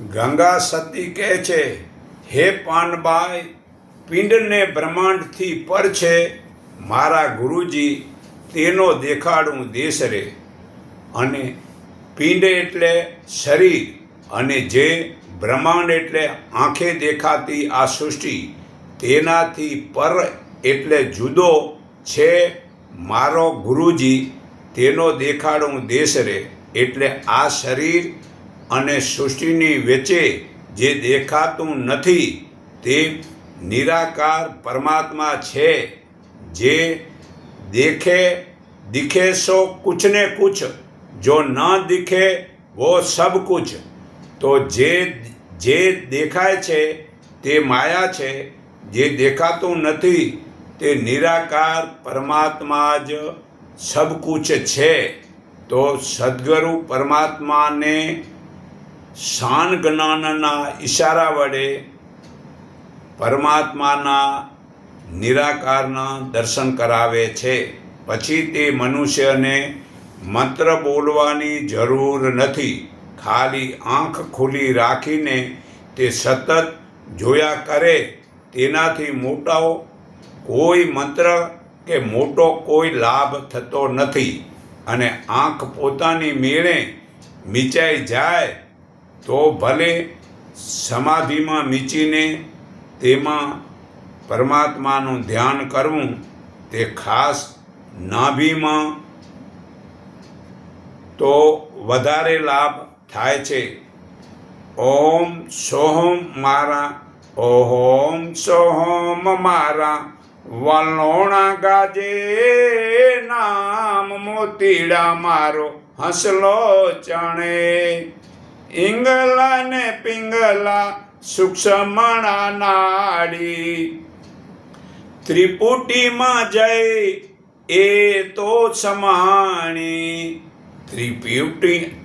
ગંગા સતી કહે છે, હે પાનબાઈ, પિંડને બ્રહ્માંડથી પર છે, મારા ગુરુજી તેનો દેખાડું દેશ રે. અને પિંડ એટલે શરીર, અને જે બ્રહ્માંડ એટલે આંખે દેખાતી આ સૃષ્ટિ, તેનાથી પર એટલે જુદો છે મારો ગુરુજી, તેનો દેખાડું દેશ રે. એટલે આ શરીર અને સૃષ્ટિની વચ્ચે જે દેખાતું નથી તે નિરાકાર પરમાત્મા છે. જે दिखे सो कुछ ने कुछ, जो न दिखे वो सब कुछ. तो જે દેખાય છે તે માયા છે, જે દેખાતું નથી તે નિરાકાર પરમાત્મા જ સબ કુછ છે. તો સદ્ગુરુ પરમાત્માને શાન જ્ઞાનના ઈશારા વડે પરમાત્માના નિરાકારના દર્શન કરાવે છે. પછી તે મનુષ્યને મંત્ર બોલવાની જરૂર નથી. ખાલી આંખ ખુલ્લી રાખીને તે સતત જોયા કરે. તેનાથી મોટો કોઈ મંત્ર કે મોટો કોઈ લાભ થતો નથી. અને આંખ પોતાની મેળે મીચાઈ જાય તો ભલે સમાધિમાં મીચીને તેમાં પરમાત્માનું ધ્યાન કરવું. તે ખાસ નાભીમાં તો વધારે લાભ થાય છે. ઓમ સોહમ મારા, ઓમ સોહમ મારા, વલોણા ગાજે નામ મોતીડા મારો, હસલો ચણે ઈંગલા ને પિંગલા સૂક્ષ્મણા નાડી. ત્રિપુટીમાં જઈ એ તો સમાણી,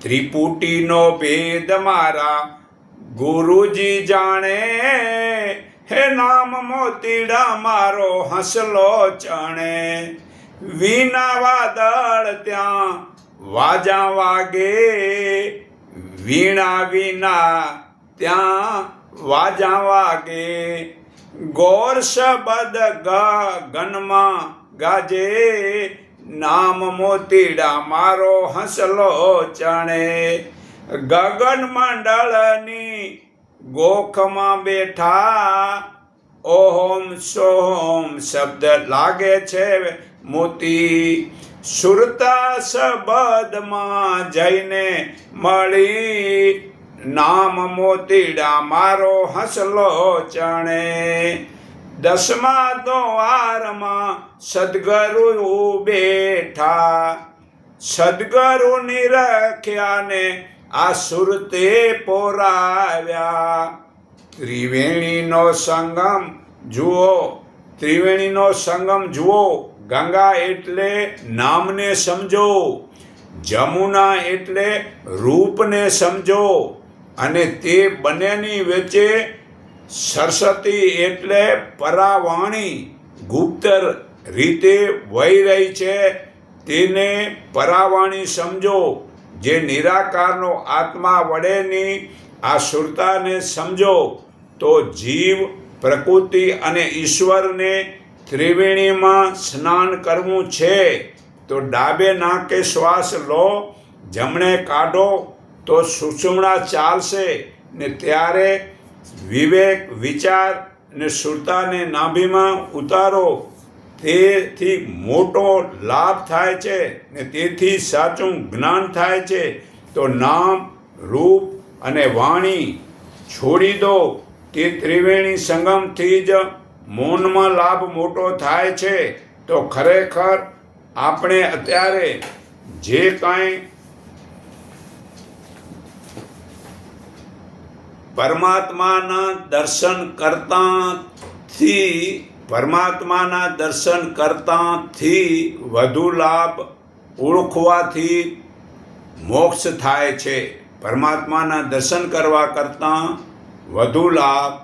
ત્રિપુટીનો ભેદ મારા ગુરુજી જાણે. હે નામ મોતીડા મારો, હસલો ચણે વીણા વાદળ ત્યાં વાજા વાગે. વીણા વિના ત્યાં વાજા વાગે. ગોર શબદ ગગનમાં ગાજે, નામ મોતીડા મારો, હસલો ચણે. ગગન મંડળની ગોખમાં બેઠા, ઓમ સોહમ શબ્દ લાગે છે મોતી. સુરતા શબ્દમાં જઈને મળી, નામ મોતીડા મારો, હસલો ચણે. દસમા દ્વારમાં સદ્ગુરુ બેઠા, સદ્ગુરુ નિરખ્યાને આ સુરતે પોરાવ્યા. ત્રિવેણીનો સંગમ જુઓ, ત્રિવેણીનો સંગમ જુઓ. ગંગા એટલે નામને સમજો, જમુના એટલે રૂપને સમજો, અને તે બંનેની વચ્ચે સરસ્વતી એટલે પરાવાણી ગુપ્ત રીતે વહી રહી છે, તેને પરાવાણી સમજો. જે નિરાકારનો આત્મા વડેની આ સુરતાને સમજો તો જીવ, પ્રકૃતિ અને ઈશ્વરને ત્રિવેણીમાં સ્નાન કરવું છે. તો ડાબે નાકે શ્વાસ લો, જમણે કાઢો તો સુષુમ્ના ચાલશે ને ત્યારે વિવેક, વિચાર ને સુરતાને નાભીમાં ઉતારો. તેથી મોટો લાભ થાય છે ને તેથી સાચું જ્ઞાન થાય છે. તો નામ, રૂપ અને વાણી છોડી દો. તે ત્રિવેણી સંગમથી જ મૌનમાં લાભ મોટો થાય છે. તો ખરેખર આપણે અત્યારે જે કાંઈ પરમાત્માના દર્શન કરતાથી વધુ લાભ ઓળખવાથી મોક્ષ થાય છે. પરમાત્માના દર્શન કરવા કરતાં વધુ લાભ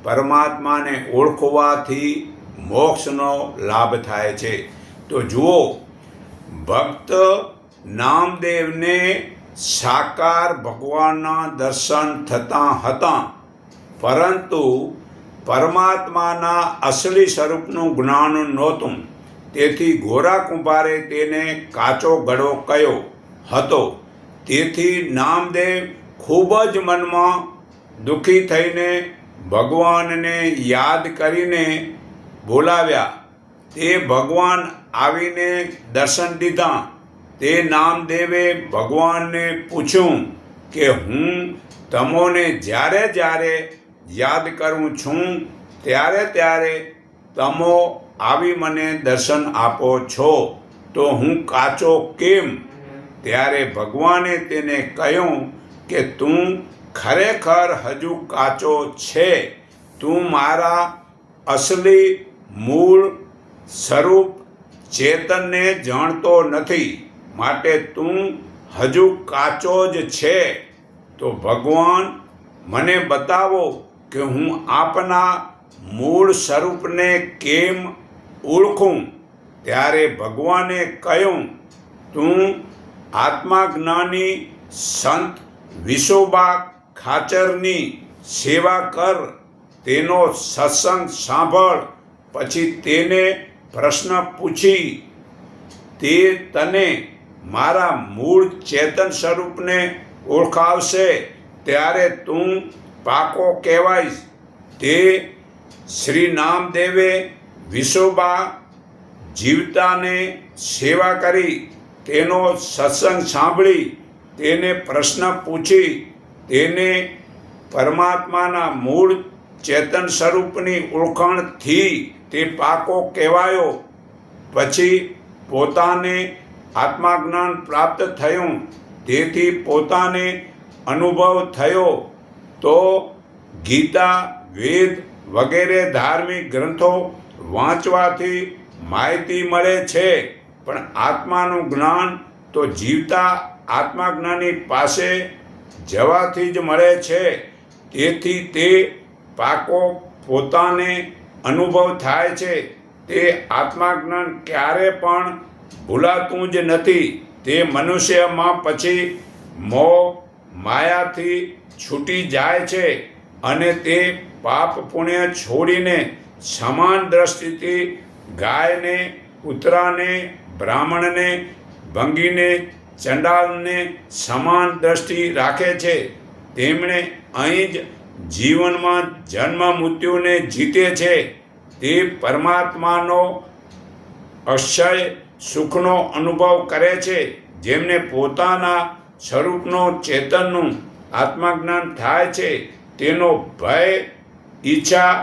પરમાત્માને ઓળખવાથી મોક્ષનો લાભ થાય છે. તો જુઓ, ભક્ત નામદેવને સાકાર ભગવાનના દર્શન થતાં હતાં, પરંતુ પરમાત્માના અસલી સ્વરૂપનું જ્ઞાન નહોતું. તેથી ગોરા કુંભારે તેને કાચો ઘડો કહ્યો હતો. તેથી નામદેવ ખૂબ જ મનમાં દુઃખી થઈને ભગવાનને યાદ કરીને બોલાવ્યા. તે ભગવાન આવીને દર્શન દીધા. તે નામદેવે ભગવાનને પૂછ્યું કે હું તમોને જ્યારે જ્યારે યાદ કરું છું ત્યારે ત્યારે તમો આવી મને દર્શન આપો છો, તો હું કાચો કેમ? ત્યારે ભગવાને તેને કહ્યું કે તું ખરેખર હજુ કાચો છે. તું મારા અસલી મૂળ સ્વરૂપ ચેતનને જાણતો નથી, માટે તું હજુ કાચો જ છે. તો ભગવાન મને બતાવો કે હું આપના મૂળ સ્વરૂપને કેમ ઓળખું? ત્યારે ભગવાને કહ્યું, તું આત્માજ્ઞાની સંત વિશોબા ખાચરની સેવા કર, તેનો સત્સંગ સાંભળ, પછી તેને પ્રશ્ન પૂછી તે તને મારા મૂળ ચેતન સ્વરૂપને ઓળખાવશે. ત્યારે તું પાકો કહેવાઈશ. તે શ્રી નામદેવે વિશોબા જીવતાને સેવા કરી, તેનો સત્સંગ સાંભળી, તેને પ્રશ્ન પૂછી તેને પરમાત્માના મૂળ ચેતન સ્વરૂપની ઓળખાણથી તે પાકો કહેવાયો. પછી પોતાને આત્માજ્ઞાન પ્રાપ્ત થયું. તેથી પોતાને અનુભવ થયો. તો ગીતા, વેદ વગેરે ધાર્મિક ગ્રંથો વાંચવાથી માહિતી મળે છે, પણ આત્માનું જ્ઞાન તો જીવતા આત્માજ્ઞાની પાસે જવાથી જ મળે છે. તેથી તે પાકો પોતાને અનુભવ થાય છે. તે આત્માજ્ઞાન ક્યારે પણ ભૂલાતું જ નથી. તે મનુષ્યમાં પછી મોહ માયાથી છૂટી જાય છે અને તે પાપ પુણ્ય છોડીને સમાન દ્રષ્ટિથી ગાયને, કૂતરાને, બ્રાહ્મણને, ભંગીને, ચંડાલને સમાન દ્રષ્ટિ રાખે છે. તેમણે અહીં જ જીવનમાં જન્મ મૃત્યુને જીતે છે. તે પરમાત્માનો અક્ષય સુખનો અનુભવ કરે છે. જેમને પોતાના સ્વરૂપનો ચેતનનું આત્મજ્ઞાન થાય છે, તેનો ભય, ઈચ્છા,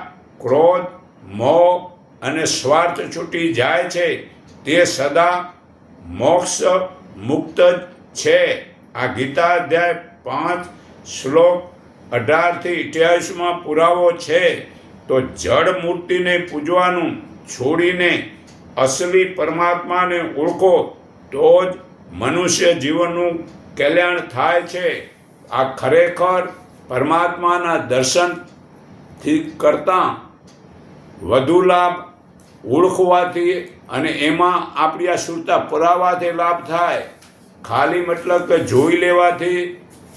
ક્રોધ, મોહ અને સ્વાર્થ છૂટી જાય છે. તે સદા મોક્ષ મુક્ત છે. આ ગીતા અધ્યાય 5 શ્લોક 18-28 પુરાવો છે. તો જડ મૂર્તિને પૂજવાનું છોડીને અસલી પરમાત્માને ઓળખો, તો જ મનુષ્ય જીવનનું કલ્યાણ થાય છે. આ ખરેખર પરમાત્માના દર્શનથી કરતાં વધુ લાભ ઓળખવાથી અને એમાં આપણી આ સુરતા પુરાવાથી લાભ થાય. ખાલી મતલબ કે જોઈ લેવાથી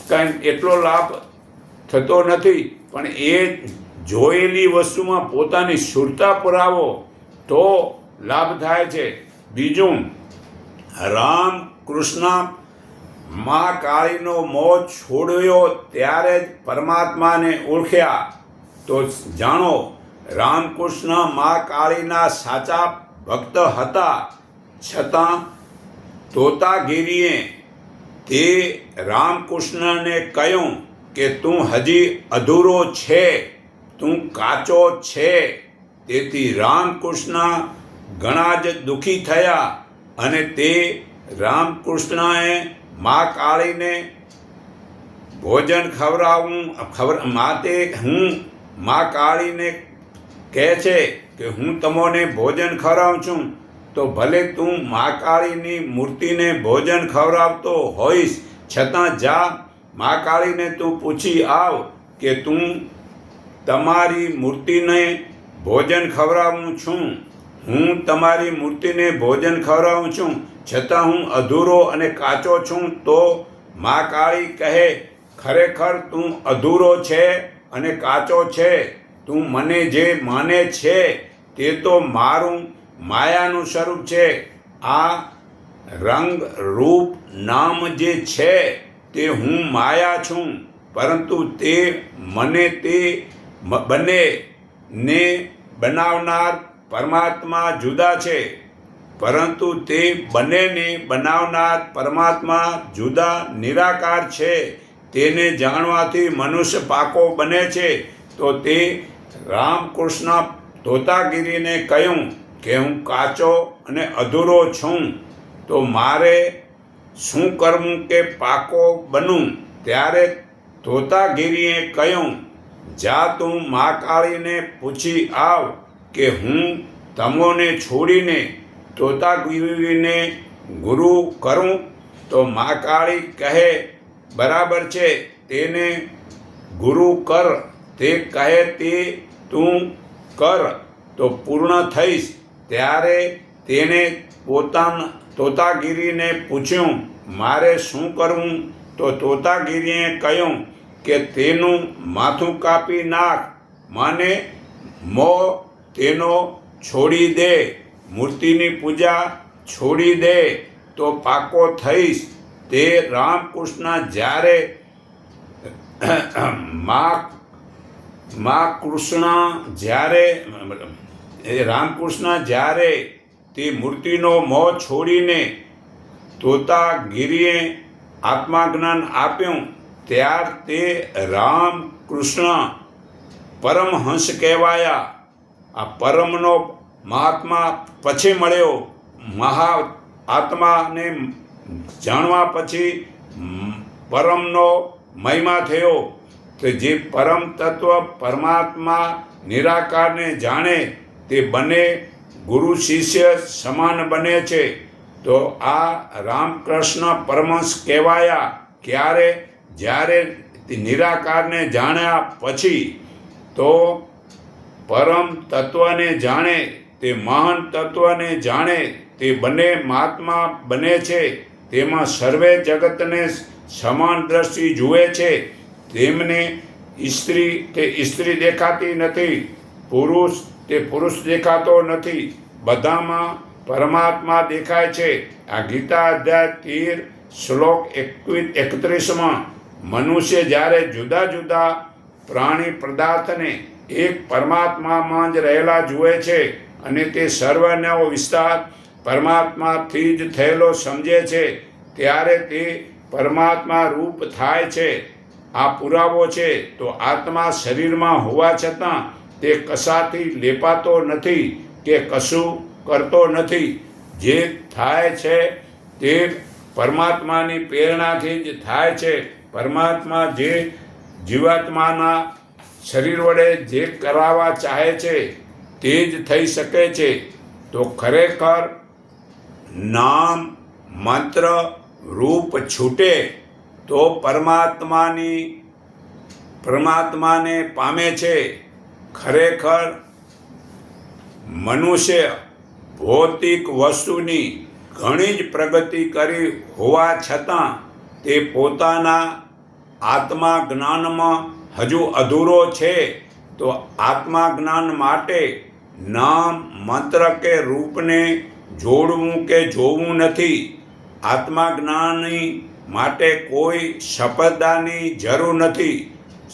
કંઈ એટલો લાભ થતો નથી, પણ એ જોયેલી વસ્તુમાં પોતાની સુરતા પુરાવો તો લાભ થાય છે. બીજું, રામ કૃષ્ણ મા કાળીનો મોહ છોડ્યો ત્યારે જ પરમાત્માને ઓળખ્યા. તો જાણો, રામકૃષ્ણ મા કાળીના સાચા ભક્ત હતા, છતાં તોતાગીરીએ તે રામકૃષ્ણને કહ્યું કે તું હજી અધૂરો છે, તું કાચો છે. તેથી રામકૃષ્ણ ઘણા જ દુઃખી થયા અને તે રામકૃષ્ણએ મા કાળીને ભોજન માટે હું મા કાળીને કહે છે કે હું તમને ભોજન ખવડાવું છું, તો ભલે તું મા કાળીની મૂર્તિને ભોજન ખવડાવતો હોઈશ, છતાં જા મા કાળીને તું પૂછી આવ કે તું તમારી મૂર્તિને ભોજન ખવડાવું છું, હું તમારી મૂર્તિને ભોજન ખવડાવું છું, છતાં હું અધૂરો અને કાચો છું. તો મા કાળી કહે, ખરેખર તું અધૂરો છે અને કાચો છે. તું મને જે માને છે તે તો મારું માયાનું સ્વરૂપ છે. આ રંગ રૂપ નામ જે છે તે હું માયા છું, પરંતુ તે મને તે બંનેને બનાવનાર પરમાત્મા જુદા છે. પરંતુ તે બંનેને બનાવનાર પરમાત્મા જુદા નિરાકાર છે. તેને જાણવાથી મનુષ્ય પાકો બને છે. તો તે રામકૃષ્ણ તોતાગીરીને કહ્યું કે હું કાચો અને અધૂરો છું, તો મારે શું કરવું કે પાકો બનું? ત્યારે તોતાગીરીએ કહ્યું, જા તું મા કાળીને પૂછી આવ કે હું તમોને છોડીને તોતાગીરીને ગુરુ કરું? તો મા કાળી કહે, બરાબર છે, તેને ગુરુ કર. તે કહે તે તું કર તો પૂર્ણ થઈશ. ત્યારે તેણે તોતાગીરીને પૂછ્યું, મારે શું કરવું? તો તોતાગીરીએ કહ્યું કે તેનું માથું કાપી નાખ, મને મોહ તેનો છોડી દે, મૂર્તિની પૂજા છોડી દે તો પાકો થઈશ. તે રામકૃષ્ણ જ્યારે રામકૃષ્ણ જ્યારે તે મૂર્તિનો મોહ છોડીને તોતાગીરીએ આત્માજ્ઞાન આપ્યું, ત્યાર તે રામકૃષ્ણ પરમહંસ કહેવાયા. આ પરમનો મહાત્મા પછી મળ્યો. આત્માને જાણવા પછી પરમનો મહિમા થયો. તો જે પરમ તત્વ પરમાત્મા નિરાકારને જાણે તે બંને ગુરુ શિષ્ય સમાન બને છે. તો આ રામકૃષ્ણ પરમહંસ કહેવાયા. ક્યારે? જ્યારે નિરાકારને જાણ્યા પછી. તો પરમ તત્વને જાણે, તે મહાન તત્વને જાણે, તે બંને મહાત્મા બને છે. તેમાં સર્વે જગતને સમાન દ્રષ્ટિ જુએ છે. તેમને સ્ત્રી દેખાતી નથી, પુરુષ તે પુરુષ દેખાતો નથી, બધામાં પરમાત્મા દેખાય છે. આ ગીતા અધ્યાય 13 શ્લોક 31માં મનુષ્ય જ્યારે જુદા જુદા પ્રાણી પદાર્થને એક પરમાત્મામાં જ રહેલા જુએ છે અને તે સર્વનો વિસ્તાર પરમાત્માથી જ થયેલો સમજે છે, ત્યારે તે પરમાત્મા રૂપ થાય છે. આ પુરાવો છે. તો આત્મા શરીરમાં હોવા છતાં તે કશાથી લેપાતો નથી કે કશું કરતો નથી. જે થાય છે તે પરમાત્માની પ્રેરણાથી જ થાય છે. પરમાત્મા જે જીવાત્માના શરીર વડે જે કરાવવા ચાહે છે તે જ થઈ શકે છે. તો ખરેખર નામ મંત્ર રૂપ છૂટે તો પરમાત્માને પામે છે. ખરેખર મનુષ્ય ભૌતિક વસ્તુની ઘણી જ પ્રગતિ કરી હોવા છતાં તે પોતાના આત્મા જ્ઞાનમાં હજુ અધૂરો છે. તો આત્મા જ્ઞાન માટે નામ મંત્ર કે રૂપને જોડવું કે જોવું નથી. આત્મા જ્ઞાની માટે કોઈ સંપ્રદાયની જરૂર નથી.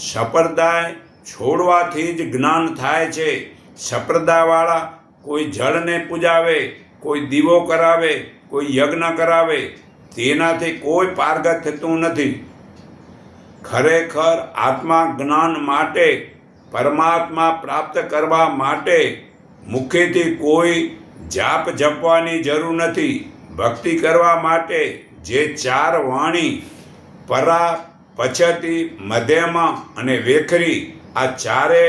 સંપ્રદાય છોડવાથી જ જ્ઞાન થાય છે. સંપ્રદાયવાળા કોઈ જળને પૂજાવે, કોઈ દીવો કરાવે, કોઈ યજ્ઞ કરાવે, તેનાથી કોઈ પારગત થતું નથી. ખરેખર આત્મા જ્ઞાન માટે, પરમાત્મા પ્રાપ્ત કરવા માટે મુખેથી કોઈ જાપ જપવાની જરૂર નથી. ભક્તિ કરવા માટે જે 4 વાણી પરા, પછતી, મધ્યમાં અને વેખરી, આ 4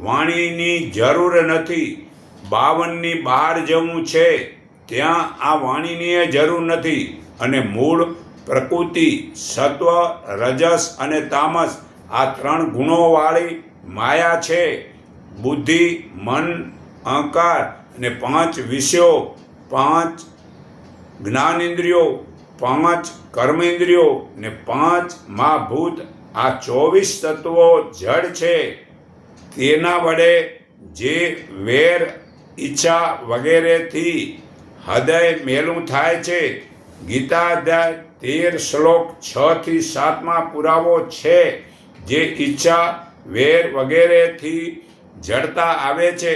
વાણીની જરૂર નથી. 52ની બહાર જવું છે ત્યાં આ વાણીની જરૂર નથી. અને મૂળ પ્રકૃતિ સત્વ, રજસ અને તામસ આ 3 ગુણોવાળી માયા છે. બુદ્ધિ, મન, અહંકાર અને 5 વિષયો, 5 જ્ઞાનેન્દ્રિયો 5 કર્મેન્દ્રિયો ને 5 મહાભૂત, આ 24 તત્વો જડ છે. તેના વડે જે વેર, ઈચ્છા વગેરેથી હૃદય મેલું થાય છે. ગીતા અધ્યાય 13 શ્લોક 6 થી 7 પુરાવો છે. જે ઈચ્છા, વેર વગેરેથી જડતા આવે છે,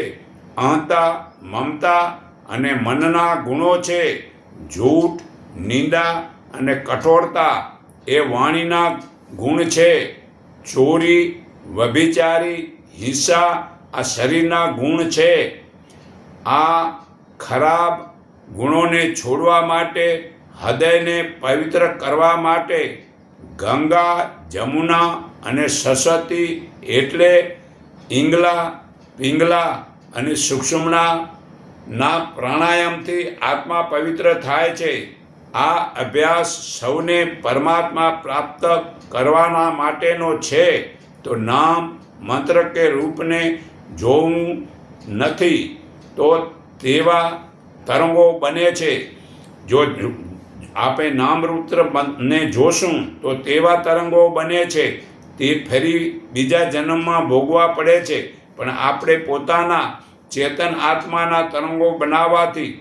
અહંતા, મમતા અને મનના ગુણો છે. જૂઠ, નિંદા અને કઠોરતા એ વાણીના ગુણ છે. ચોરી, વ્યભિચારી, હિંસા આ શરીરના ગુણ છે. આ ખરાબ ગુણોને છોડવા માટે, હૃદયને પવિત્ર કરવા માટે ગંગા, જમુના અને સરસ્વતી એટલે ઈંગલા, પિંગલા અને સુષુમ્ના પ્રાણાયામથી આત્મા પવિત્ર થાય છે. આ અભ્યાસ સૌને પરમાત્મા પ્રાપ્ત કરવાના માટેનો છે. તો નામ, મંત્ર કે રૂપને જોવું નથી તો તેવા તરંગો બને છે. જો આપણે નામરૂપને જોશું તો તેવા તરંગો બને છે. તે ફરી બીજા જન્મમાં ભોગવા પડે છે. પણ આપણે પોતાના ચેતન આત્માના તરંગો બનાવવાથી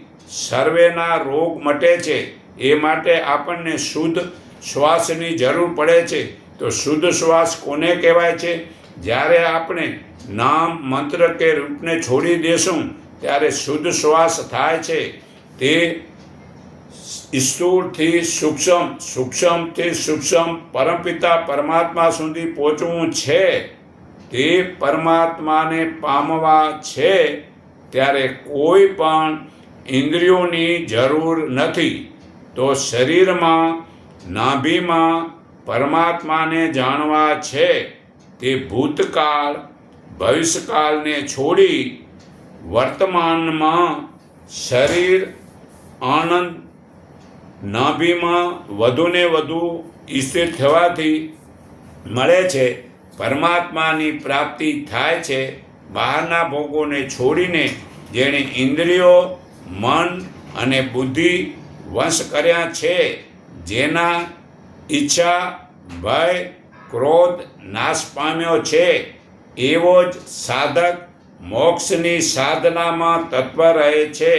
સર્વેના રોગ મટે છે. એ માટે આપણને શુદ્ધ શ્વાસની જરૂર પડે છે. તો શુદ્ધ શ્વાસ કોને કહેવાય છે? જ્યારે આપણે નામ, મંત્ર કે રૂપને છોડી દેશું ત્યારે શુદ્ધ શ્વાસ થાય છે. તે સ્થૂળથી સૂક્ષ્મ, સૂક્ષ્મથી સૂક્ષ્મ પરમપિતા પરમાત્મા સુધી પહોંચવું છે. તે પરમાત્માને પામવા છે. ત્યારે કોઈ પણ ઇન્દ્રિયોની જરૂર નથી. તો શરીરમાં, નાભીમાં પરમાત્માને જાણવા છે. તે ભૂતકાળ, ભવિષ્યકાળને છોડી વર્તમાનમાં શરીર, આનંદ, નાભીમાં વધુને વધુ સ્થિર થવાથી મળે છે. પરમાત્માની પ્રાપ્તિ થાય છે. બહારના ભોગોને છોડીને જેણે ઇન્દ્રિયો, મન અને બુદ્ધિ વશ કર્યા છે, જેના ઈચ્છા, ભય, ક્રોધ નાશ પામ્યો છે, એવો જ સાધક મોક્ષની સાધનામાં તત્પર રહે છે.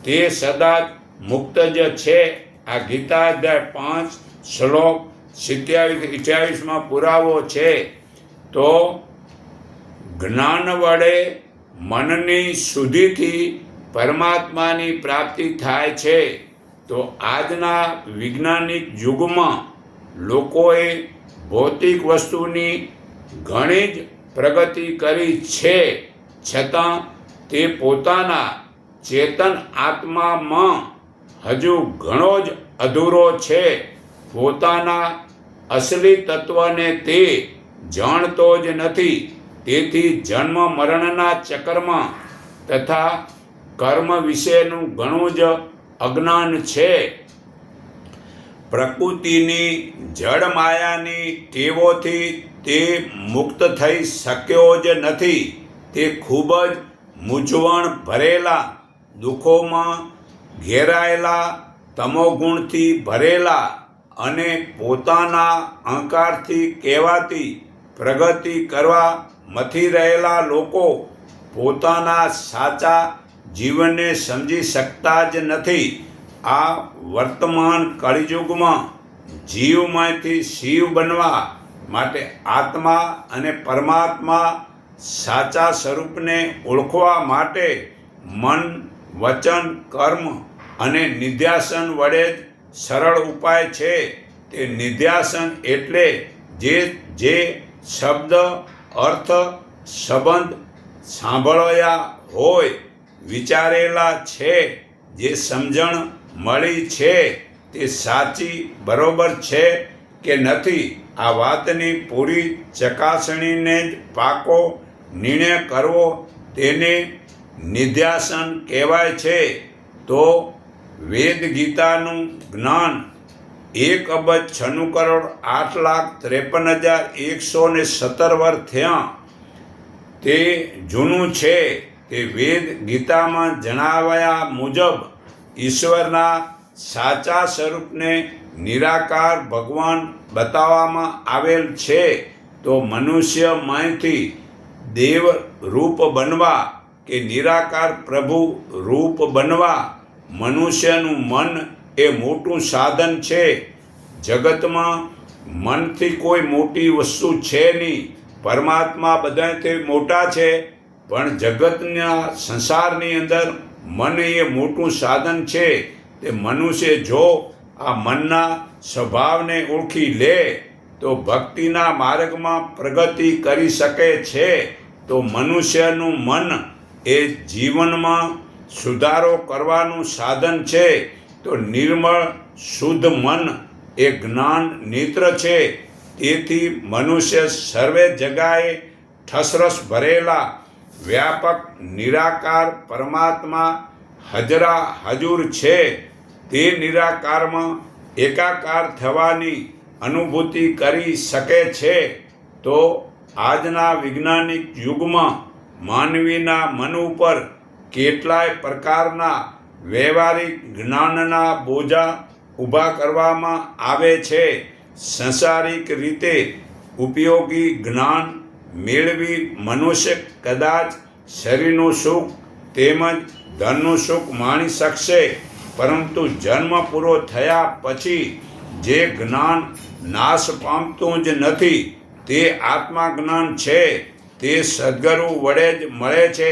તે સદા મુક્ત જ છે. આ ગીતા અધ્યાય 5 શ્લોક 27-28 પુરાવો છે. તો જ્ઞાન વડે મનની શુદ્ધિથી પરમાત્માની પ્રાપ્તિ થાય છે. તો આજના વૈજ્ઞાનિક યુગમાં લોકોએ ભૌતિક વસ્તુની ઘણી જ પ્રગતિ કરી છે, છતાં તે પોતાના ચેતન આત્મામાં હજુ ઘણો જ અધૂરો છે. પોતાના અસલી તત્વને તે જાણતો જ નથી. તેથી જન્મ મરણના ચક્રમાં તથા કર્મ વિશેનું ઘણું જ અજ્ઞાન છે. પ્રકૃતિની જળ માયાની ટેવોથી તે મુક્ત થઈ શક્યો જ નથી. તે ખૂબ જ મૂંઝવણ ભરેલા, દુઃખોમાં ઘેરાયેલા, તમોગુણથી ભરેલા અને પોતાના અહંકારથી કહેવાતી પ્રગતિ કરવા મથી રહેલા લોકો પોતાના સાચા જીવનને સમજી શકતા જ નથી. આ વર્તમાન કળિયુગમાં જીવમાંથી શિવ બનવા માટે આત્મા અને પરમાત્મા સાચા સ્વરૂપને ઓળખવા માટે મન, વચન, કર્મ અને નિધ્યાસન વડે જ સરળ ઉપાય છે. તે નિધ્યાસન એટલે જે શબ્દ, અર્થ, સંબંધ સાંભળ્યા હોય, વિચારેલા છે, જે સમજણ મળી છે તે સાચી બરોબર છે કે નથી, આ વાતની પૂરી ચકાસણીને જ પાકો નિર્ણય કરવો તેને નિધ્યાસન કહેવાય છે. તો વેદ ગીતાનું જ્ઞાન 1,96,08,53,117 વર્ષ થયા. તે જૂનું છે. તે વેદ ગીતામાં જણાવ્યા મુજબ ઈશ્વરના સાચા સ્વરૂપને નિરાકાર ભગવાન બતાવવામાં આવેલ છે, તો મનુષ્યમાંથી દેવ રૂપ બનવા કે નિરાકાર પ્રભુ રૂપ બનવા મનુષ્યનું મન એ મોટું સાધન છે. જગતમાં મનથી કોઈ મોટી વસ્તુ છે નહીં. પરમાત્મા બધાથી મોટા છે, પણ જગતના સંસારની અંદર મન એ મોટું સાધન છે. તે મનુષ્ય જો આ મનના સ્વભાવને ઓળખી લે તો ભક્તિના માર્ગમાં પ્રગતિ કરી શકે છે. તો મનુષ્યનું મન એ જીવનમાં સુધારો કરવાનું સાધન છે. તો નિર્મળ શુદ્ધ મન એ જ્ઞાન નેત્ર છે. તેથી મનુષ્ય સર્વે જગાએ ઠસરસ ભરેલા વ્યાપક નિરાકાર પરમાત્મા હજુર છે. તે નિરાકારમાં એકાકાર થવાની અનુભૂતિ કરી શકે છે. તો આજના વૈજ્ઞાનિક યુગમાં માનવીના મન ઉપર કેટલાય પ્રકારના વ્યવહારિક જ્ઞાનના બોજા ઊભા કરવામાં આવે છે. સંસારિક રીતે ઉપયોગી જ્ઞાન મેળવી મનુષ્ય કદાચ શરીરનું સુખ તેમજ ધનનું સુખ માણી શકશે, પરંતુ જન્મ પૂરો થયા પછી જે જ્ઞાન નાશ પામતું જ નથી તે આત્મા જ્ઞાન છે. તે સદ્ગુરુ વડે જ મળે છે.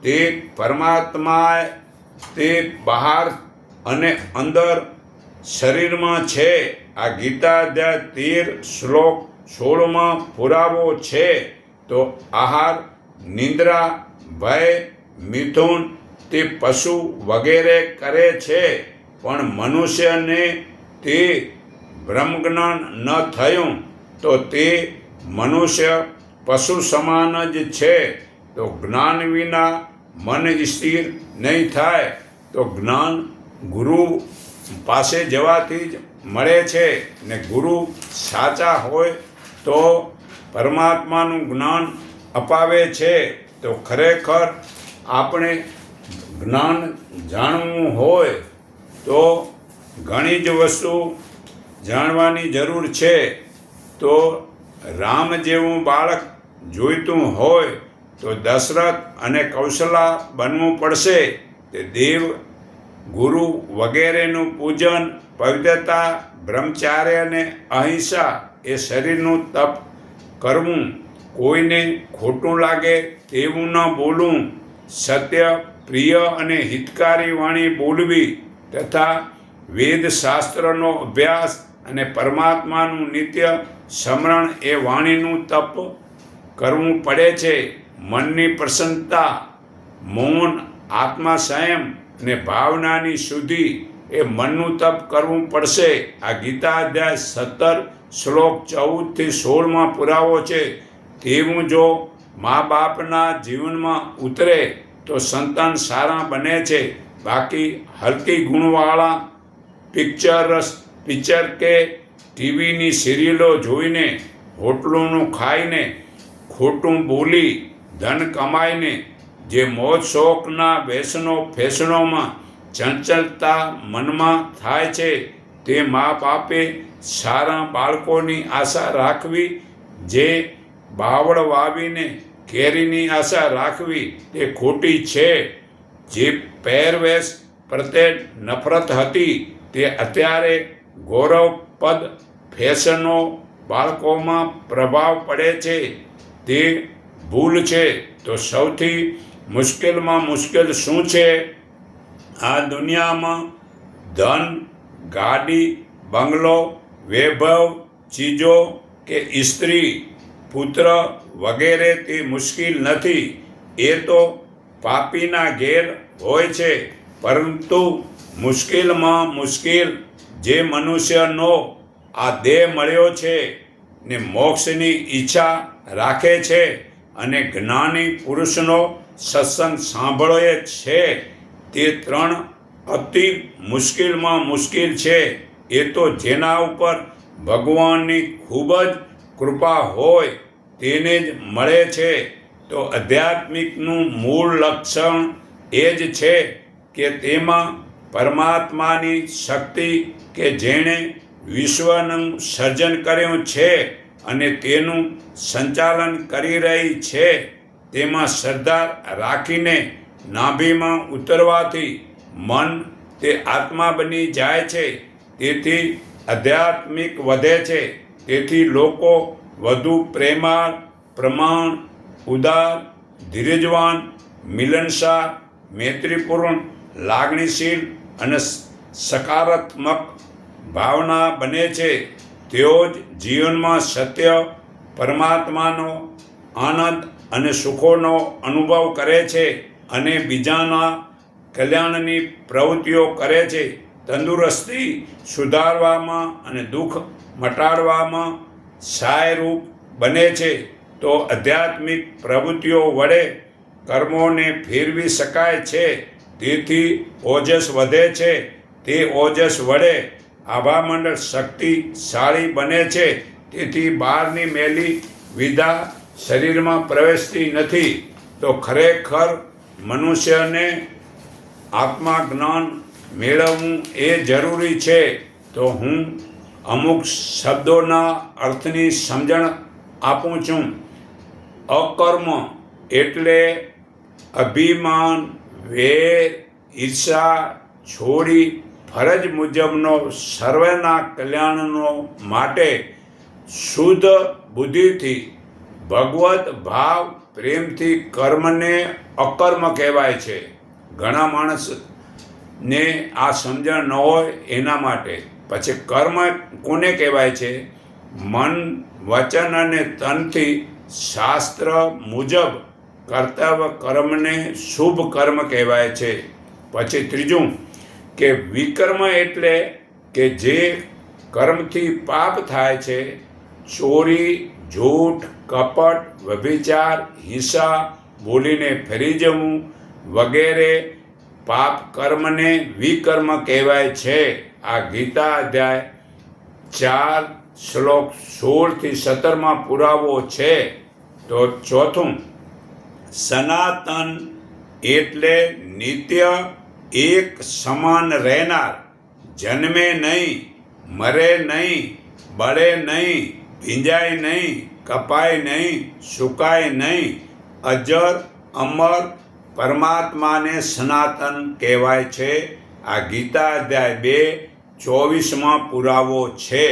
તે પરમાત્મા તે બહાર અને અંદર શરીરમાં છે. આ ગીતા અધ્યાય 13 શ્લોક 16માં પુરાવો છે. તો આહાર, નિંદ્રા, ભય, મિથુન તે પશુ વગેરે કરે છે, પણ મનુષ્યને તે બ્રહ્મજ્ઞાન ન થયું તો તે મનુષ્ય પશુ સમાન જ છે. તો જ્ઞાન વિના મન સ્થિર નહીં થાય. તો જ્ઞાન ગુરુ પાસે જવાથી જ મળે છે, ને ગુરુ સાચા હોય તો પરમાત્માનું જ્ઞાન અપાવે છે. તો ખરેખર આપણે જ્ઞાન જાણવું હોય તો ઘણી જ વસ્તુ જાણવાની જરૂર છે. તો રામ જેવું બાળક જોઈતું હોય તો દશરથ અને કૌશલા બનવું પડશે. તે દેવ, ગુરુ વગેરેનું પૂજન, પવિત્રતા, બ્રહ્મચાર્ય અને અહિંસા એ શરીરનું તપ કરવું, કોઈને ખોટું લાગે તેવું ન બોલવું, સત્ય, પ્રિય અને હિતકારી વાણી બોલવી તથા વેદશાસ્ત્રનો અભ્યાસ અને પરમાત્માનું નિત્ય સ્મરણ એ વાણીનું તપ કરવું પડે છે. મનની પ્રસન્નતા, મૌન, આત્મા સંયમ અને ભાવનાની શુદ્ધિ એ મનનું તપ કરવું પડશે. આ ગીતા અધ્યાય 17 શ્લોક 14થી 16માં પુરાવો છે. તેવું જો મા બાપના જીવનમાં ઉતરે તો સંતાન સારા બને છે. બાકી હલકી ગુણવાળા પિક્ચર કે ટીવીની સિરિયલો જોઈને, હોટલોનું ખાઈને, ખોટું બોલી, ધન કમાઈને જે મોજ શોખના વ્યસનો ફેશનોમાં ચંચળતા મનમાં થાય છે, તે મા બાપે સારા બાળકોની આશા રાખવી, જે બાવળ વાવીને કેરીની આશા રાખવી તે ખોટી છે. જે પહેરવેશ પ્રત્યે નફરત હતી તે અત્યારે ગૌરવપદ ફેશનો બાળકોમાં પ્રભાવ પડે છે, તે ભૂલ છે. તો સૌથી મુશ્કેલમાં મુશ્કેલ શું છે? આ દુનિયામાં ધન, ગાડી, બંગલો, વૈભવ, ચીજો કે સ્ત્રી, પુત્ર વગેરે તે મુશ્કેલ નથી. એ તો પાપીના ઘેર હોય છે. પરંતુ મુશ્કેલમાં મુશ્કેલ જે મનુષ્યનો આ દેહ મળ્યો છે ને મોક્ષની ઈચ્છા રાખે છે અને જ્ઞાની પુરુષનો સત્સંગ સાંભળે છે, તે ત્રણ અતિ મુશ્કેલમાં મુશ્કેલ છે. એ તો જેના ઉપર ભગવાનની ખૂબ જ કૃપા હોય તેને જ મળે છે. તો આધ્યાત્મિકનું મૂળ લક્ષણ એ જ છે કે તેમાં પરમાત્માની શક્તિ કે જેણે વિશ્વનું સર્જન કર્યું છે અને તેનું સંચાલન કરી રહી છે તેમાં શ્રદ્ધા રાખીને નાભીમાં ઉતરવાથી મન તે આત્મા બની જાય છે. તેથી આધ્યાત્મિક વધે છે. તેથી લોકો વધુ પ્રેમાળ, પ્રમાણ, ઉદાર, ધીરજવાન, મિલનસાર, મૈત્રીપૂર્ણ, લાગણીશીલ અને સકારાત્મક ભાવના બને છે. તેઓ જ જીવનમાં સત્ય, પરમાત્માનો આનંદ અને સુખોનો અનુભવ કરે છે અને બીજાના કલ્યાણની પ્રવૃત્તિઓ કરે છે. તંદુરસ્તી સુધારવામાં અને દુઃખ મટાડવામાં સહાયરૂપ બને છે. તો આધ્યાત્મિક પ્રવૃત્તિઓ વડે કર્મોને ફેરવી શકાય છે. તેથી ઓજસ વધે છે. તે ઓજસ વડે આભામંડળ શક્તિશાળી બને છે. તેથી બહારની મેલી વિધા શરીરમાં પ્રવેશતી નથી. તો ખરેખર મનુષ્યને આત્મા જ્ઞાન મેળવવું એ જરૂરી છે. તો હું અમુક શબ્દોના અર્થની સમજણ આપું છું. અકર્મ એટલે અભિમાન, વેર, ઈર્ષા છોડી ફરજ મુજબનો સર્વના કલ્યાણનો માટે શુદ્ધ બુદ્ધિથી ભગવત ભાવ પ્રેમથી કર્મને અકર્મ કહેવાય છે. ઘણા માણસને આ સમજણ ન હોય એના માટે. પછી કર્મ કોને કહેવાય છે? મન, વચન અને તનથી શાસ્ત્ર મુજબ કર્તવ્ય કર્મને શુભ કર્મ કહેવાય છે. પછી ત્રીજું કે વિકર્મ એટલે કે જે કર્મથી પાપ થાય છે. ચોરી, જૂઠ, કપટ, વ્યભિચાર, હિંસા, બોલીને ફરી જવું વગેરે પાપ કર્મને વિકર્મ કહેવાય છે. આ ગીતા અધ્યાય 4 શ્લોક 16-17 પુરાવો છે. તો ચોથું, સનાતન એટલે નિત્ય એક સમાન રહેનાર, જન્મે નહીં, મરે નહીં, બળે નહીં, ભીંજાય નહીં, કપાય નહીં, સુકાય નહીં, અજર અમર પરમાત્માને સનાતન કહેવાય છે. આ ગીતા અધ્યાય 2:24 પુરાવો છે.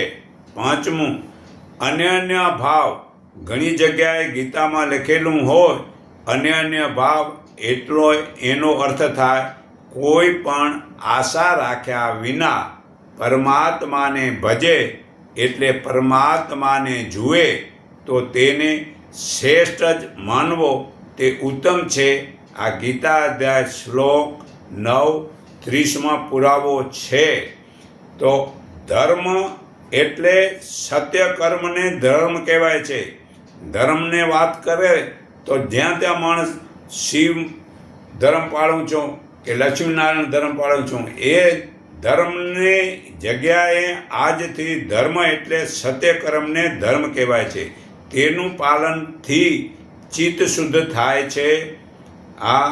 પાંચમું, અનન્ય ભાવ. ઘણી જગ્યાએ ગીતામાં લખેલું હોય અનન્ય ભાવ એટલો એનો અર્થ થાય કોઈ પણ આશા રાખ્યા વિના પરમાત્માને ભજે એટલે પરમાત્માને જુએ તો તેને શ્રેષ્ઠ જ માનવો તે ઉત્તમ છે. આ ગીતા અધ્યાય શ્લોક 9:30 પુરાવો છે. તો ધર્મ એટલે સત્ય કર્મને ધર્મ કહેવાય છે. ધર્મને વાત કરે તો જ્યાં ત્યાં માણસ શિવ ધર્મ પાળું છું કે લક્ષ્મીનારાયણ ધર્મ પાળું છું, એ ધર્મની જગ્યાએ આજથી ધર્મ એટલે સત્ય કર્મને ધર્મ કહેવાય છે. તેનું પાલનથી ચિત્ત શુદ્ધ થાય છે. આ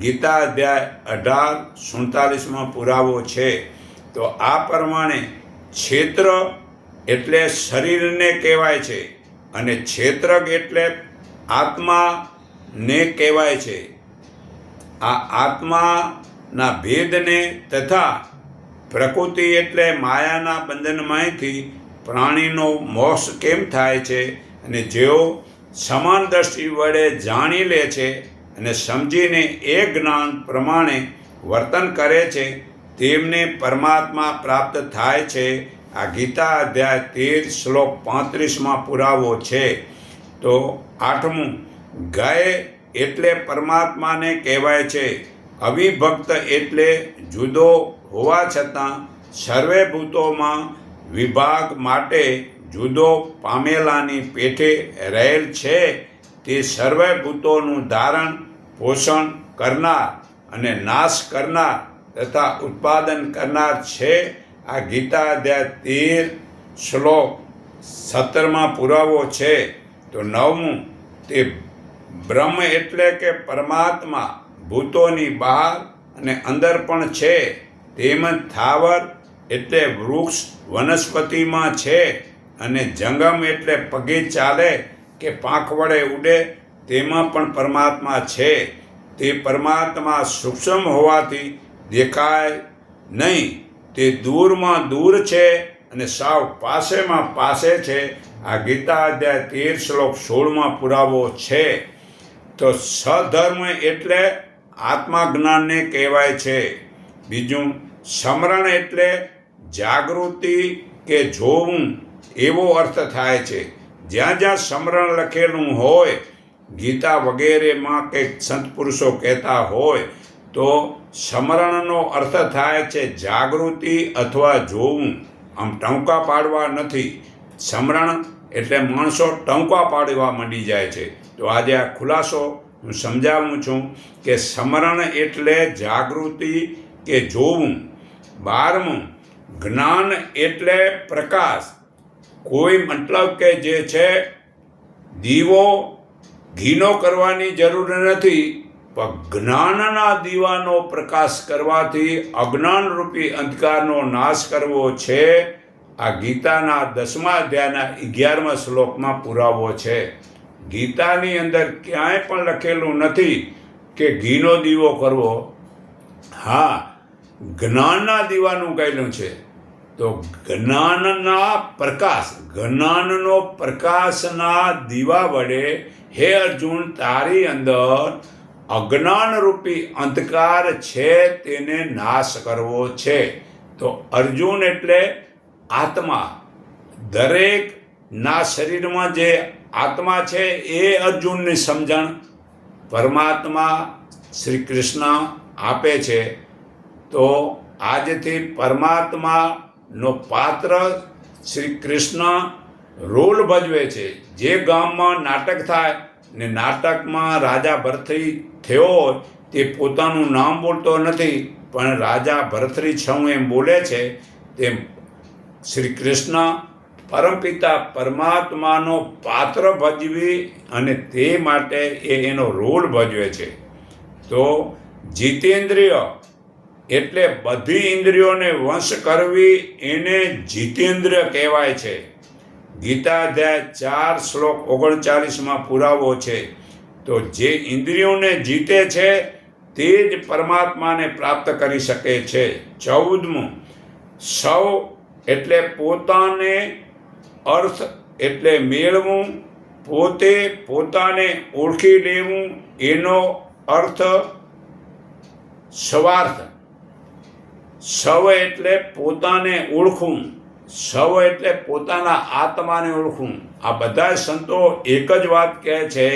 ગીતા અધ્યાય 18:47 પુરાવો છે. તો આ પ્રમાણે ક્ષેત્ર એટલે શરીરને કહેવાય છે અને ક્ષેત્રક એટલે આત્માને કહેવાય છે. આ આત્માના ભેદને તથા પ્રકૃતિ એટલે માયાના બંધનમાંથી પ્રાણીનો મોક્ષ કેમ થાય છે અને જેઓ સમાન દ્રષ્ટિ વડે જાણી લે છે અને સમજીને એ જ્ઞાન પ્રમાણે વર્તન કરે છે તેમને પરમાત્મા પ્રાપ્ત થાય છે. આ ગીતા અધ્યાય 13 શ્લોક 35 પુરાવો છે. તો આઠમું, ગય એટલે પરમાત્માને કહેવાય છે. અવિભક્ત એટલે જુદો હોવા છતાં સર્વે ભૂતોમાં વિભાગ માટે જુદો પામેલાની પેઠે રહેલ છે. તે સર્વે ભૂતોનું ધારણ પોષણ કરનાર અને નાશ કરનાર તથા ઉત્પાદન કરનાર છે. આ ગીતા અધ્યાય 13 શ્લોક 17 પુરાવો છે. તો નવમું, તે બ્રહ્મ એટલે કે પરમાત્મા ભૂતોની બહાર અને અંદર પણ છે. તેમ થાવર એટલે વૃક્ષ વનસ્પતિમાં છે, અને જંગમ એટલે પગે ચાલે કે પાંખ વડે ઉડે તેમાં પણ પરમાત્મા છે. તે પરમાત્મા સૂક્ષ્મ હોવાથી દેખાય નહીં, તે દૂરમાં દૂર છે અને સાવ પાસેમાં પાસે છે. આ ગીતા અધ્યાય 13 શ્લોક 16માં પુરાવો છે. તો સધર્મ એટલે આત્મા જ્ઞાનને કહેવાય છે. બીજું, સ્મરણ એટલે જાગૃતિ કે જોવું એવો અર્થ થાય છે. જ્યાં જ્યાં સ્મરણ લખેલું હોય, ગીતા વગેરેમાં કંઈક સંત પુરુષો કહેતા હોય, તો સ્મરણનો અર્થ થાય છે જાગૃતિ અથવા જોવું. આમ ટંકા પાડવા નથી. સ્મરણ એટલે માણસો ટંકા પાડવા માંડી જાય છે. તો આજે આ ખુલાસો હું સમજાવું છું કે સ્મરણ એટલે જાગૃતિ કે જોવું. 12મું, જ્ઞાન એટલે પ્રકાશ. કોઈ મતલબ કે જે છે દીવો ઘીનો કરવાની જરૂર નથી, પણ જ્ઞાનના દીવાનો પ્રકાશ કરવાથી અજ્ઞાનરૂપી અંધકારનો નાશ કરવો છે. આ ગીતાના 10મા અધ્યાયના 11મા શ્લોકમાં પુરાવો છે. ગીતાની અંદર ક્યાંય પણ લખેલું નથી કે ઘીનો દીવો કરવો. હા, જ્ઞાનના દીવાનું કહેલું છે. તો જ્ઞાનનો પ્રકાશના દીવા વડે હે અર્જુન, તારી અંદર અજ્ઞાનરૂપી અંધકાર છે તેને નાશ કરવો છે. તો અર્જુન એટલે આત્મા. દરેકના શરીરમાં જે આત્મા છે એ અર્જુનની સમજણ પરમાત્મા શ્રી કૃષ્ણ આપે છે. તો આજથી પરમાત્માનો પાત્ર શ્રી કૃષ્ણ રોલ ભજવે છે. જે ગામમાં નાટક થાય ને નાટકમાં રાજા ભરથરી થયો હોય, તે પોતાનું નામ બોલતો નથી, પણ રાજા ભરથરી છું એમ બોલે છે. તેમ શ્રી કૃષ્ણ પરમપિતા પરમાત્માનો પાત્ર ભજવી અને તે માટે એનો રોલ ભજવે છે. તો જીતેન્દ્રિય એટલે બધી ઇન્દ્રિયોને વશ કરવી, એને જીતેન્દ્રિય કહેવાય છે. ગીતા અધ્યાય 4 શ્લોક 39માં પુરાવો છે. તો જે ઇન્દ્રિયોને જીતે છે તે જ પરમાત્માને પ્રાપ્ત કરી શકે છે. 14મું, સૌ એટલે પોતાને, અર્થ એટલે મેળવું, પોતાને ઓળખી લેવું, એનો અર્થ સ્વાર્થ. સવ એટલે પોતાને ઓળખવું, સવ એટલે પોતાના આત્માને ઓળખવું. આ બધા સંતો એક જ વાત કહે છે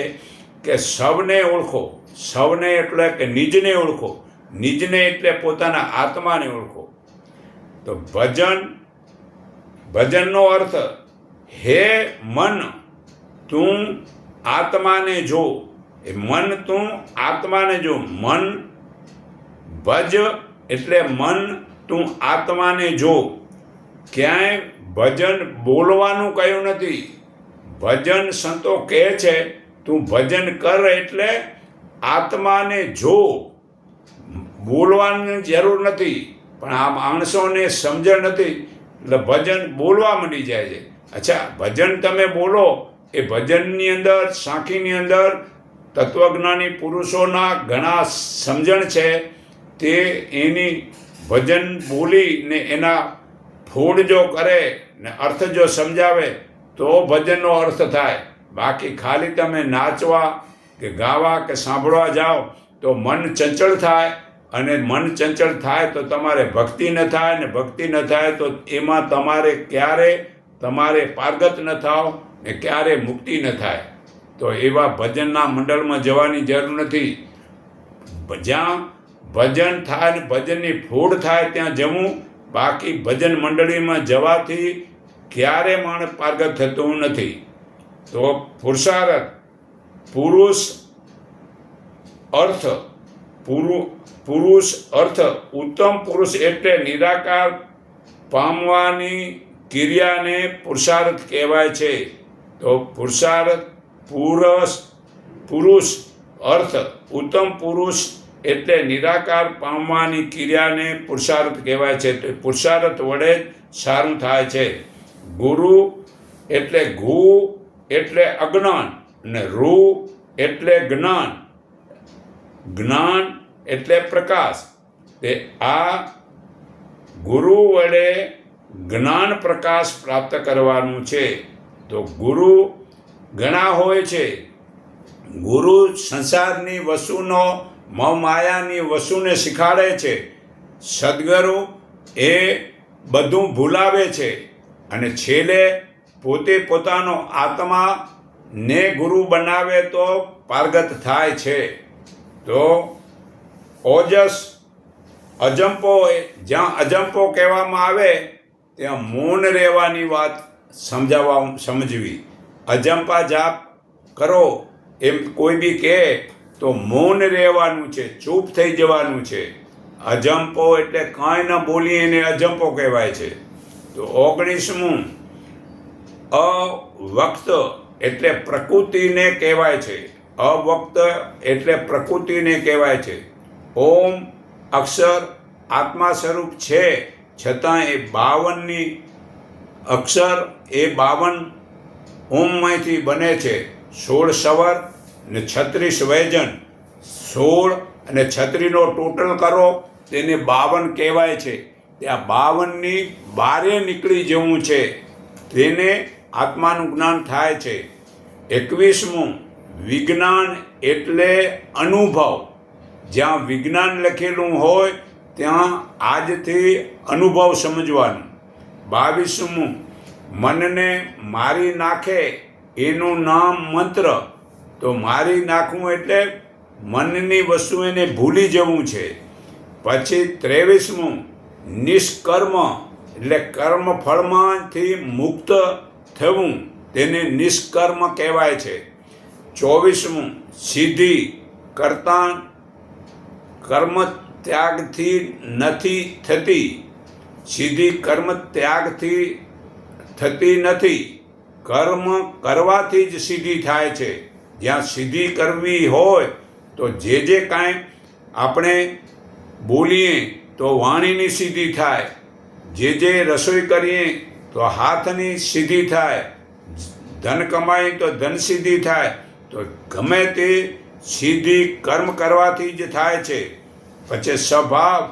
કે સવને ઓળખો. સવને એટલે કે નિજને ઓળખો. નિજને એટલે પોતાના આત્માને ઓળખો. તો ભજનનો અર્થ, હે મન તું આત્માને જો. એ મન તું આત્માને જો. મન ભજ એટલે મન તું આત્માને જો. ક્યાંય ભજન બોલવાનું કહ્યું નથી. ભજન સંતો કહે છે તું ભજન કર એટલે આત્માને જો. બોલવાની જરૂર નથી, પણ આ માણસોને સમજણ નથી એટલે ભજન બોલવા માંડી જાય છે. અચ્છા, ભજન તમે બોલો, એ ભજનની અંદર, સાંખીની અંદર તત્વજ્ઞાની પુરુષોના ઘણા સમજણ છે. તે એની ભજન બોલીને એના ફોડ જો કરે ને અર્થ જો સમજાવે તો ભજનનો અર્થ થાય. બાકી ખાલી તમે નાચવા કે ગાવા કે સાંભળવા જાઓ તો મન ચંચળ થાય, અને મન ચંચળ થાય તો તમારે ભક્તિ ન થાય, ને ભક્તિ ન થાય તો એમાં તમારે પારગત ન થાવ ને ક્યારે મુક્તિ ન થાય. તો એવા ભજનના મંડળમાં જવાની જરૂર નથી. જ્યાં ભજન થાય ને ભજનની ફૂડ થાય ત્યાં જવું. બાકી ભજન મંડળીમાં જવાથી ક્યારે માણસ પારગત થતું નથી. તો પુરુષાર્થ, પુરુષ અર્થ ઉત્તમ પુરુષ એટલે નિરાકાર પામવાની ક્રિયાને પુરુષાર્થ કહેવાય છે. તો પુરુષાર્થ, પુરુષ અર્થ ઉત્તમ પુરુષ એટલે નિરાકાર પામવાની ક્રિયાને પુરુષાર્થ કહેવાય છે. તો પુરુષાર્થ વડે જ સારું થાય છે. ગુરુ એટલે ઘુ એટલે અજ્ઞાન અને રૂ એટલે જ્ઞાન, જ્ઞાન એટલે પ્રકાશ. તે આ ગુરુ વડે જ્ઞાન પ્રકાશ પ્રાપ્ત કરવાનું છે. તો ગુરુ ઘણા હોય છે. ગુરુ સંસારની વસ્તુનો માયાની વસ્તુને શીખવાડે છે. સદગુરુ એ બધું ભૂલાવે છે અને છેલ્લે પોતે પોતાનો આત્માને ગુરુ બનાવે તો પારગત થાય છે. તો ઓજસ અજંપો, જ્યાં અજંપો કહેવામાં આવે ત્યાં મૌન રહેવાની વાત સમજવી. અજંપા જાપ કરો એમ કોઈ બી કહે તો મૌન રહેવાનું છે, ચૂપ થઈ જવાનું છે. અજંપો એટલે કાંઈ ન બોલીએ એને અજંપો કહેવાય છે. તો 19મું અવક્ત એટલે પ્રકૃતિને કહેવાય છે. અવક્ત એટલે પ્રકૃતિને કહેવાય છે. ઓમ અક્ષર આત્મા સ્વરૂપ છે, છતાં એ 52ની અક્ષર એ 52 ઓમમાંથી બને છે. 16 સ્વર ને 36 વ્યંજન. 16 અને 36નો ટોટલ કરો તેને 52 કહેવાય છે. ત્યાં 52ની બારે નીકળી જવું છે, તેને આત્માનું જ્ઞાન થાય છે. 21મું વિજ્ઞાન એટલે અનુભવ. જ્યાં વિજ્ઞાન લખેલું હોય ત્યાં આજથી અનુભવ સમજવાનું. 22મું મનને મારી નાખે એનું નામ મંત્ર. તો મારી નાખવું એટલે મનની વસ્તુ એને ભૂલી જવું છે. પછી 23મું નિષ્કર્મ એટલે કર્મ ફળમાંથી મુક્ત થવું, તેને નિષ્કર્મ કહેવાય છે. 24મું સિદ્ધિ કરતા કર્મ ત્યાગથી નથી થતી. સિદ્ધિ કર્મ ત્યાગથી થતી નથી, કર્મ કરવાથી જ સિદ્ધિ થાય છે. જ્યાં સિદ્ધિ કરવી હોય તો જે કાંઈ આપણે બોલીએ તો વાણીની સિદ્ધિ થાય, જે રસોઈ કરીએ તો હાથની સિદ્ધિ થાય, ધન કમાઈએ તો ધન સિદ્ધિ થાય. તો ગમે તે સિદ્ધિ કર્મ કરવાથી જ થાય છે. પછી સ્વભાવ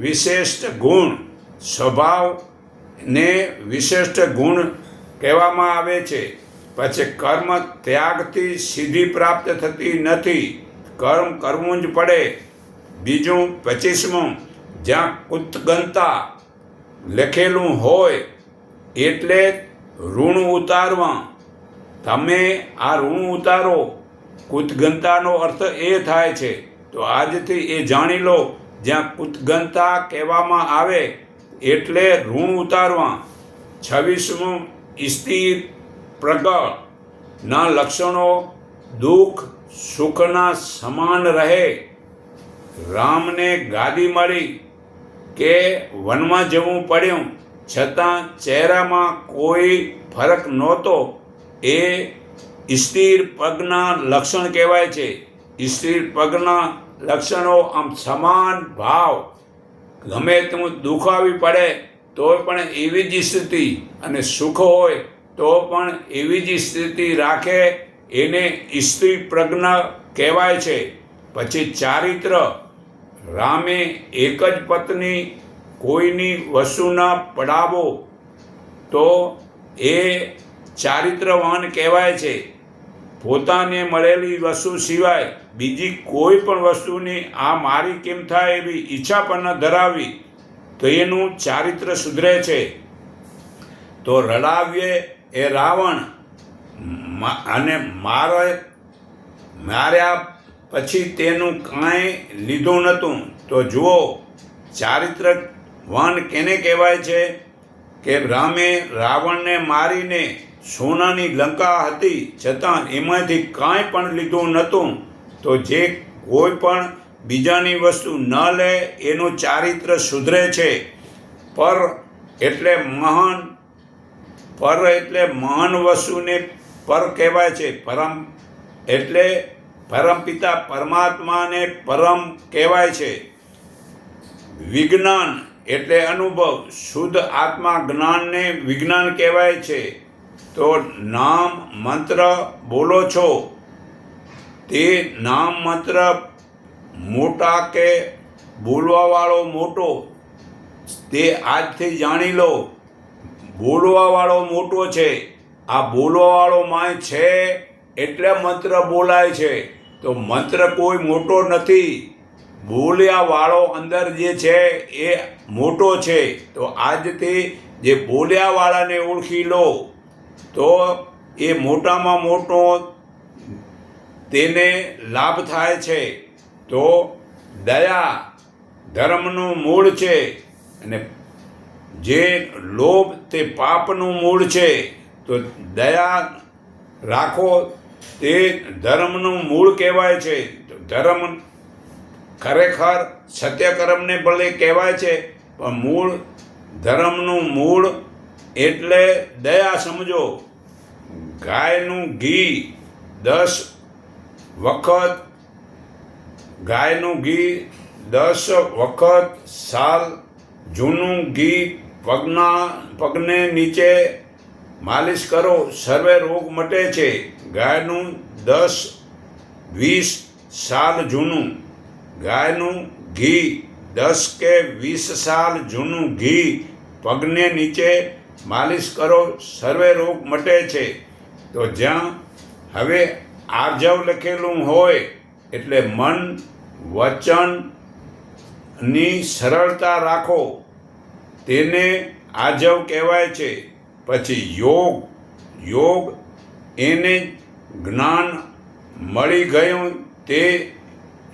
વિશિષ્ટ ગુણ. સ્વભાવને વિશિષ્ટ ગુણ કહેવામાં આવે છે. પછી કર્મ ત્યાગથી સિદ્ધિ પ્રાપ્ત થતી નથી, કર્મ કરવું જ પડે. બીજું 25મું જ્યાં ઉત્ગંતા લખેલું હોય એટલે ઋણ ઉતારવા. તમે આ ઋણ ઉતારો, ઉત્ગંતાનો અર્થ એ થાય છે. તો આજથી એ જાણી લો, જ્યાં ઉત્ગંતા કહેવામાં આવે એટલે ઋણ ઉતારવા. 26મું સ્થિર પ્રગટના લક્ષણો દુઃખ સુખના સમાન રહે. રામને ગાદી મળી કે વનમાં જવું પડ્યું, છતાં ચહેરામાં કોઈ ફરક નહોતો. એ સ્થિર પગના લક્ષણ કહેવાય છે. સ્થિર પગના લક્ષણો આમ સમાન ભાવ. ગમે તેવું દુઃખ આવી પડે તો પણ એવી જ સ્થિતિ, અને સુખ હોય તો પણ એવી જ સ્થિતિ રાખે, એને સ્ત્રી પ્રજ્ઞા કહેવાય છે. પછી ચારિત્ર. રામે એક જ પત્ની કોઈની વસ્તુ ન પડાવો તો એ ચારિત્રવાન કહેવાય છે. પોતાને મળેલી વસ્તુ સિવાય બીજી કોઈ પણ વસ્તુની આ મારી કેમ થાય એવી ઈચ્છા પણ ન ધરાવી તો એનું ચારિત્ર સુધરે છે. તો રડાવ્યે એ રાવણ અને માર્યા પછી તેનું કાંઈ લીધું નહોતું. તો જુઓ, ચારિત્રવાન કેને કહેવાય છે કે રામે રાવણને મારીને સોનાની લંકા હતી, છતાં એમાંથી કાંઈ પણ લીધું નહોતું. તો જે કોઈ પણ બીજાની વસ્તુ ન લે એનું ચારિત્ર સુધરે છે. પર એટલે મહાન, પર એટલે મહાન વસ્તુને પર કહેવાય છે. પરમ એટલે પરમપિતા પરમાત્માને પરમ કહેવાય છે. વિજ્ઞાન એટલે અનુભવ, શુદ્ધ આત્મા જ્ઞાનને વિજ્ઞાન કહેવાય છે. તો નામ મંત્ર બોલો છો તે નામ મંત્ર મોટા કે બોલવાવાળો મોટો તે આજથી જાણી લો. બોલવાવાળો મોટો છે, આ બોલવાવાળો માય છે એટલે મંત્ર બોલાય છે. તો મંત્ર કોઈ મોટો નથી, બોલ્યાવાળો અંદર જે છે એ મોટો છે. તો આજથી જે બોલ્યાવાળાને ઓળખી લો તો એ મોટામાં મોટો તેને લાભ થાય છે. તો દયા ધર્મનું મૂળ છે અને જે લોભ તે પાપનું મૂળ છે. તો દયા રાખો તે ધર્મનું મૂળ કહેવાય છે. તો ધર્મ ખરેખર સત્યકર્મને ભલે કહેવાય છે પણ મૂળ ધર્મનું મૂળ એટલે દયા સમજો. ગાયનું ઘી 10 વખત સાલ જૂનું ઘી પગને નીચે માલિશ કરો, સર્વે રોગ મટે છે. ગાયનું 10-20 સાલ જૂનું ગાયનું ઘી 10 કે 20 સાલ જૂનું ઘી પગને નીચે માલિશ કરો, સર્વે રોગ મટે છે. તો જ્યાં હવે આર્જવ લખેલું હોય એટલે મન વચનની સરળતા રાખો, તેને આર્જવ કહેવાય છે. પછી યોગ એને જ્ઞાન મળી ગયું તે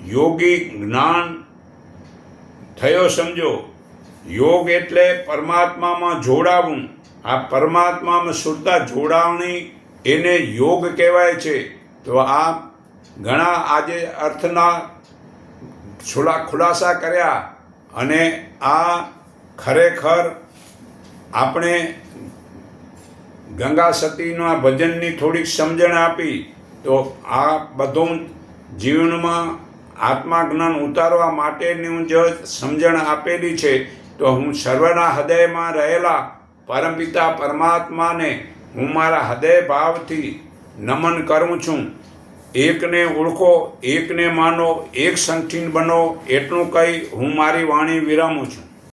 યોગી જ્ઞાન થયો સમજો. યોગ એટલે પરમાત્મામાં જોડાવું. આ પરમાત્મામાં સુરતા જોડાવણી એને યોગ કહેવાય છે. તો આ ઘણા આજે અર્થના ખુલાસા કર્યા અને આ ખરેખર આપણે ગંગા સતીના ભજનની થોડીક સમજણ આપી. તો આ બધું જીવનમાં આત્માજ્ઞાન ઉતારવા માટેની જે સમજણ આપેલી છે તો હું સર્વના હૃદયમાં રહેલા પરમપિતા પરમાત્માને હું મારા હૃદય ભાવથી નમન કરું છું. એકને ઓળખો, એકને માનો, એક સંઠીન બનો, એટલું કહી હું મારી વાણી વિરામું છું.